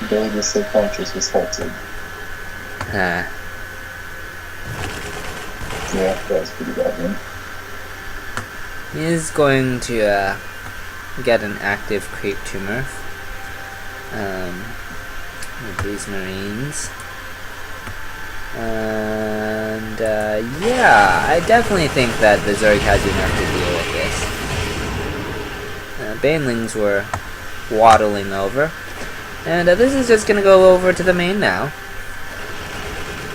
Billy was subconscious was halted. Uh, Yeah, that was pretty bad, man. he is going to get an active creep tumor with these Marines. And yeah, I definitely think that the Zerg has enough to deal with this. Banelings were waddling over. And this is just going to go over to the main now.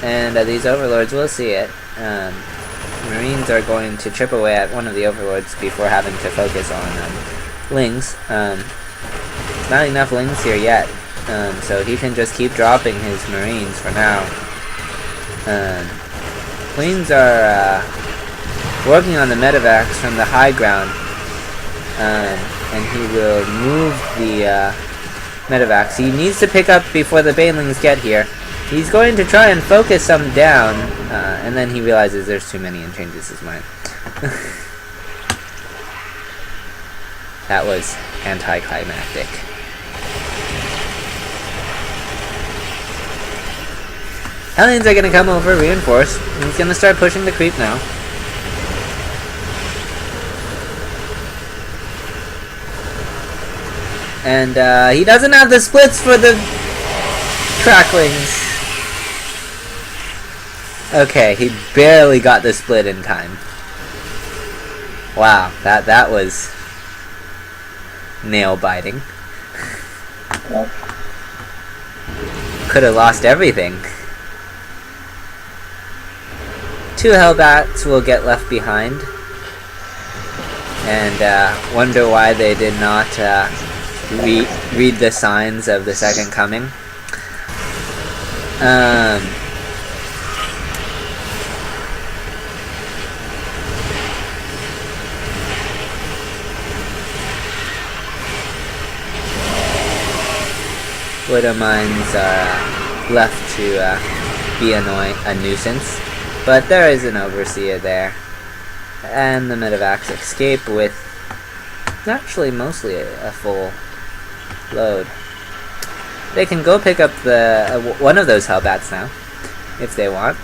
And these overlords will see it. Marines are going to chip away at one of the overlords before having to focus on lings. Not enough lings here yet, so he can just keep dropping his Marines for now. Queens are working on the medevacs from the high ground, and he will move the medevacs. He needs to pick up before the banelings get here. He's going to try and focus some down, and then he realizes there's too many and changes his mind. That was anticlimactic. Hellions are going to come over, reinforce. He's going to start pushing the creep now. And he doesn't have the splits for the cracklings. Okay, he barely got the split in time. Wow, that was nail biting. Yeah. Could have lost everything. 2 Hellbats will get left behind, and wonder why they did not read the signs of the second coming. Widow mines are left to be a nuisance, but there is an overseer there, and the medevacs escape with actually mostly a full load. They can go pick up the one of those Hellbats now, if they want.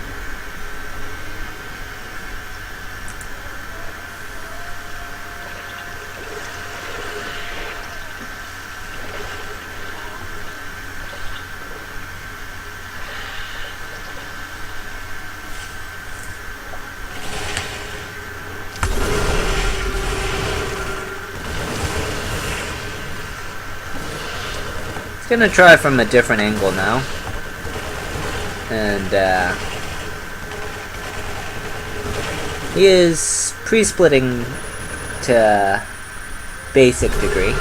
Gonna try from a different angle now, and he is pre-splitting to basic degree.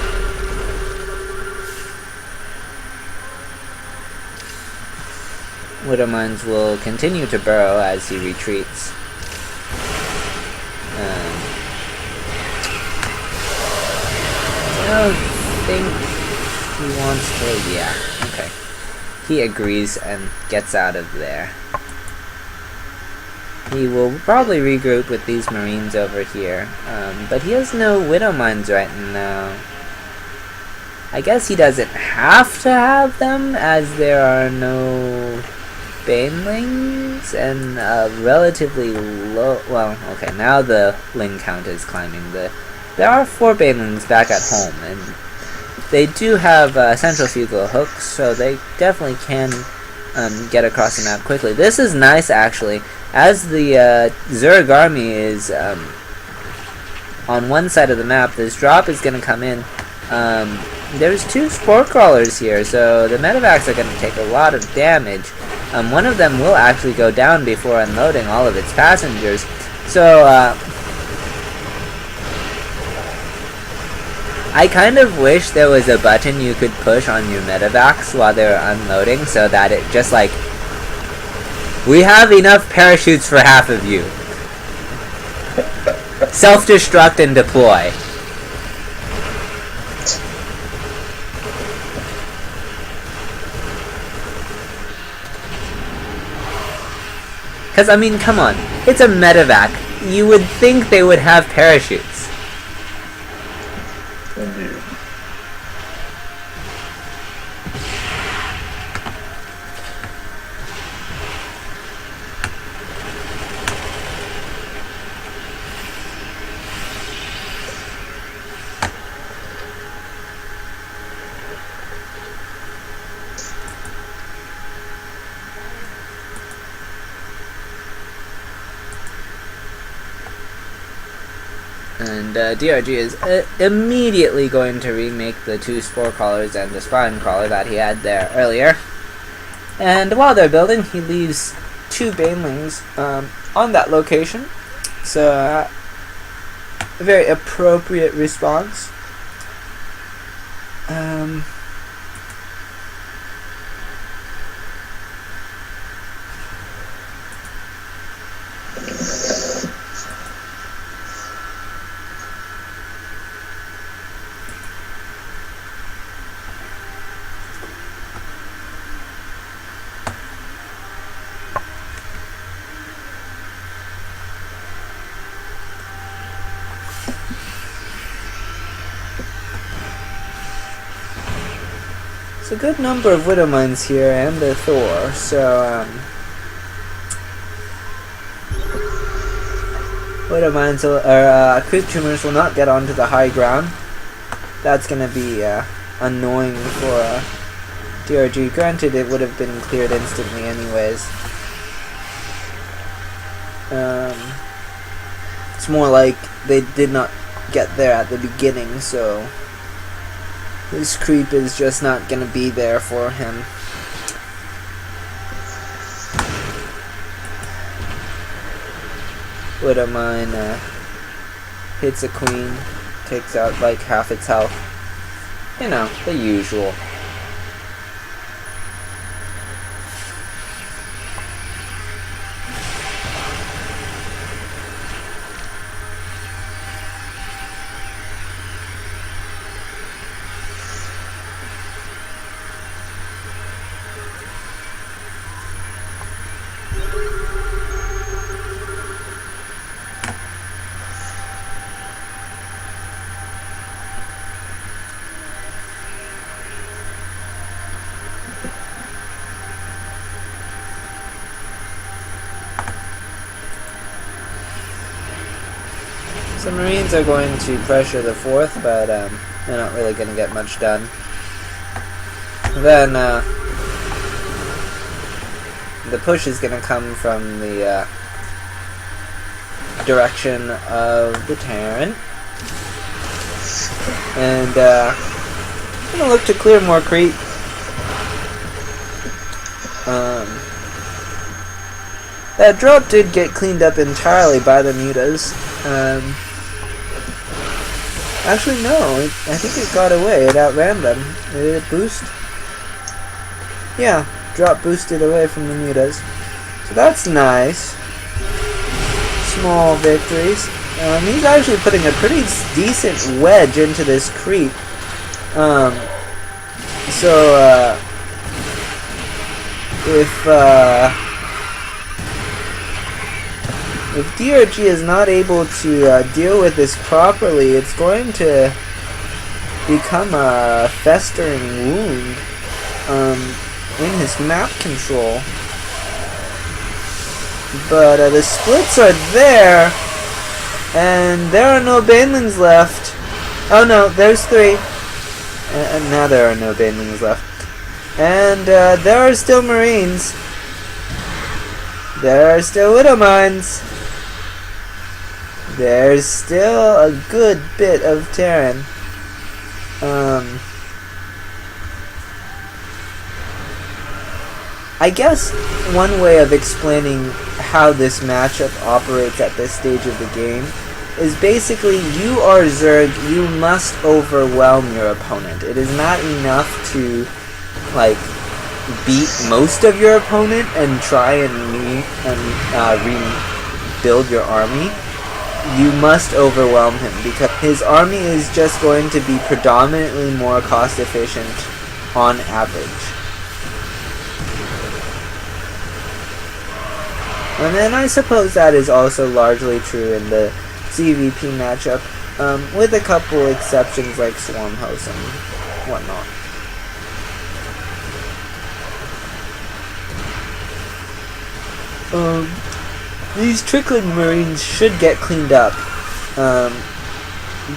Widow mines will continue to burrow as he retreats. I don't think he wants to, yeah, okay. He agrees and gets out of there. He will probably regroup with these Marines over here, but he has no Widow mines right now. I guess he doesn't have to have them, as there are no banelings, and relatively low, well, okay, now the ling count is climbing. There are 4 banelings back at home, and they do have central fugal hooks, so they definitely can get across the map quickly. This is nice, actually. As the Zerg army is on one side of the map, this drop is going to come in. There's 2 spore crawlers here, so the medevacs are going to take a lot of damage. One of them will actually go down before unloading all of its passengers. So, I kind of wish there was a button you could push on your medevacs while they were unloading, so that it just like, we have enough parachutes for half of you. Self-destruct and deploy. Because, I mean, come on. It's a medevac. You would think they would have parachutes. Indeed. And DRG is immediately going to remake the 2 spore collars and the spine collar that he had there earlier. And while they're building, he leaves 2 banelings on that location. So a very appropriate response. A good number of Widow Mines here and a Thor, so Widow Mines or Creep Tumors will not get onto the high ground. That's gonna be annoying for DRG. Granted, it would have been cleared instantly anyways. It's more like they did not get there at the beginning, so this creep is just not gonna be there for him. Widow Mine hits a queen, takes out like half its health. You know, the usual. So Marines are going to pressure the 4th, but they're not really going to get much done. Then the push is going to come from the direction of the Terran. And I'm going to look to clear more creep. That drop did get cleaned up entirely by the mutas. Actually, no. I think it got away. It outran them. Did it boost? Yeah, drop boosted away from the mutas. So that's nice. Small victories. He's actually putting a pretty decent wedge into this creep. If DRG is not able to deal with this properly, it's going to become a festering wound in his map control. But the splits are there, and there are no banelings left. Oh no, there's 3. And now there are no banelings left. And there are still Marines. There are still Widow Mines. There's still a good bit of Terran. I guess one way of explaining how this matchup operates at this stage of the game is basically you are Zerg, you must overwhelm your opponent. It is not enough to like beat most of your opponent and try and rebuild your army. You must overwhelm him because his army is just going to be predominantly more cost efficient on average. And then I suppose that is also largely true in the CVP matchup, with a couple exceptions like Swarm House and whatnot. These trickling Marines should get cleaned up.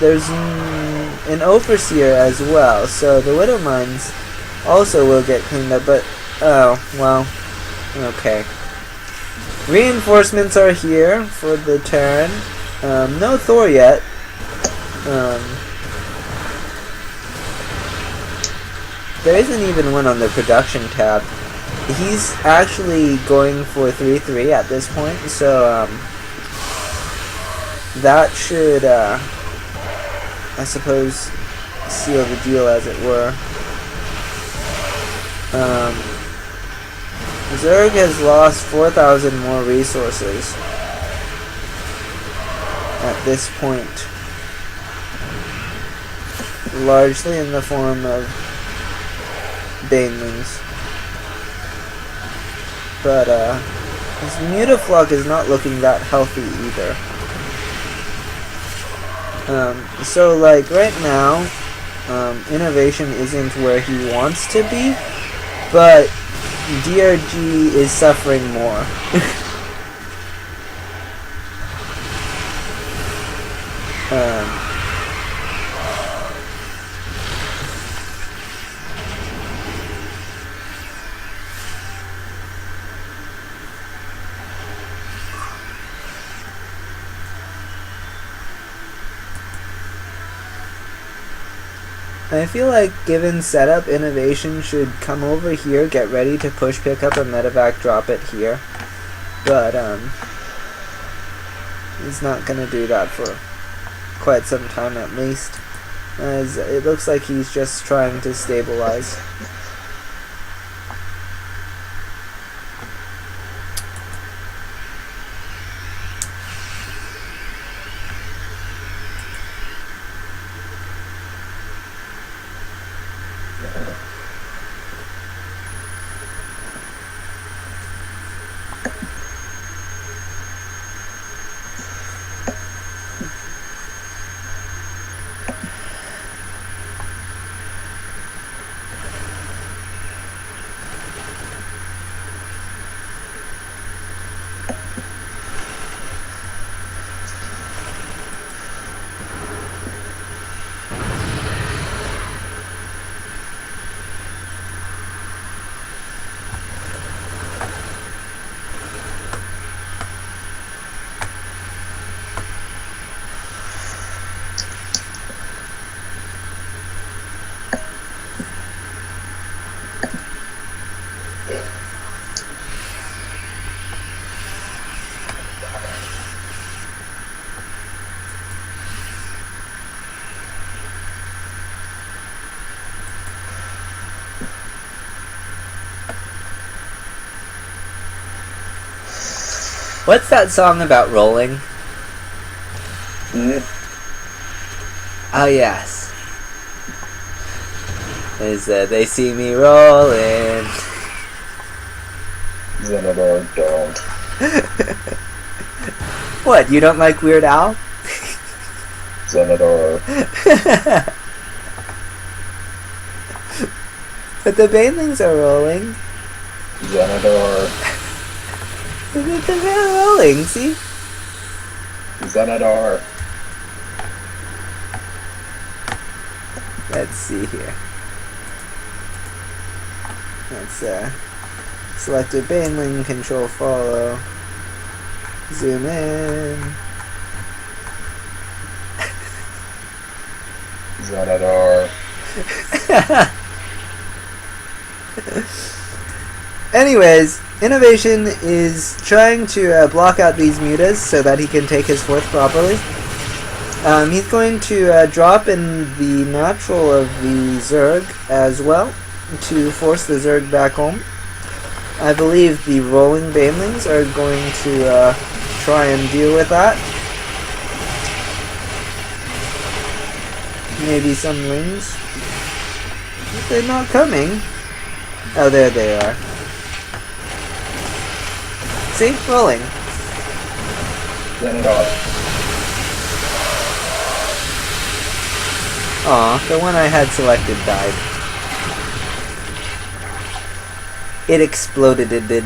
There's an Overseer as well, so the Widow Mines also will get cleaned up, but, oh, well, okay. Reinforcements are here for the Terran. No Thor yet, Um, there isn't even one on the production tab. He's actually going for 3-3 at this point, so that should, I suppose, seal the deal, as it were. Zerg has lost 4,000 more resources at this point, largely in the form of banelings. But his Mutaflok is not looking that healthy either. So like right now, innovation isn't where he wants to be, but DRG is suffering more. I feel like given setup, innovation should come over here, get ready to push, pick up a medevac, drop it here. But he's not gonna do that for quite some time at least, as it looks like he's just trying to stabilize. What's that song about rolling? Oh yes. Is they see me rolling. Xenodor don't. What, you don't like Weird Al? Xenodor. But the banelings are rolling. Xenodor. They're rolling, see? Xenodor. Let's see here. Let's select a baneling, control follow. Zoom in. Xenodor. Anyways, Innovation is trying to block out these mutas so that he can take his fourth properly. He's going to drop in the natural of the Zerg as well to force the Zerg back home. I believe the rolling banelings are going to try and deal with that. Maybe some lings. But they're not coming. Oh, there they are. See? Rolling. Xenodor. Aw, the one I had selected died. It exploded, it did.